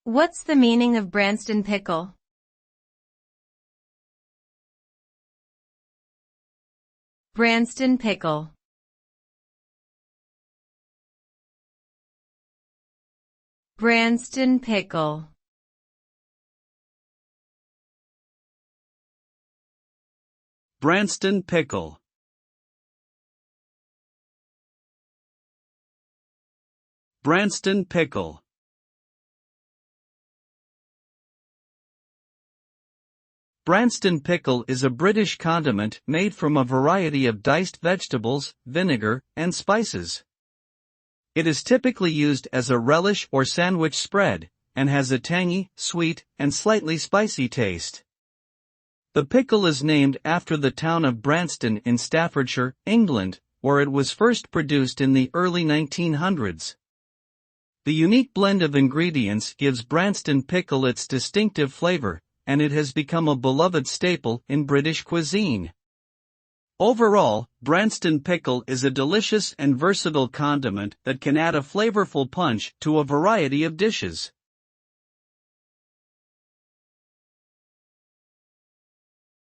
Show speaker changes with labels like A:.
A: What's the meaning of Branston Pickle? Branston Pickle. Branston Pickle.
B: Branston Pickle. Branston Pickle. Branston pickle is a British condiment made from a variety of diced vegetables, vinegar, and spices. It is typically used as a relish or sandwich spread, and has a tangy, sweet, and slightly spicy taste. The pickle is named after the town of Branston in Staffordshire, England, where it was first produced in the early 1900s. The unique blend of ingredients gives Branston pickle its distinctive flavor, and it has become a beloved staple in British cuisine. Overall, Branston pickle is a delicious and versatile condiment that can add a flavorful punch to a variety of dishes.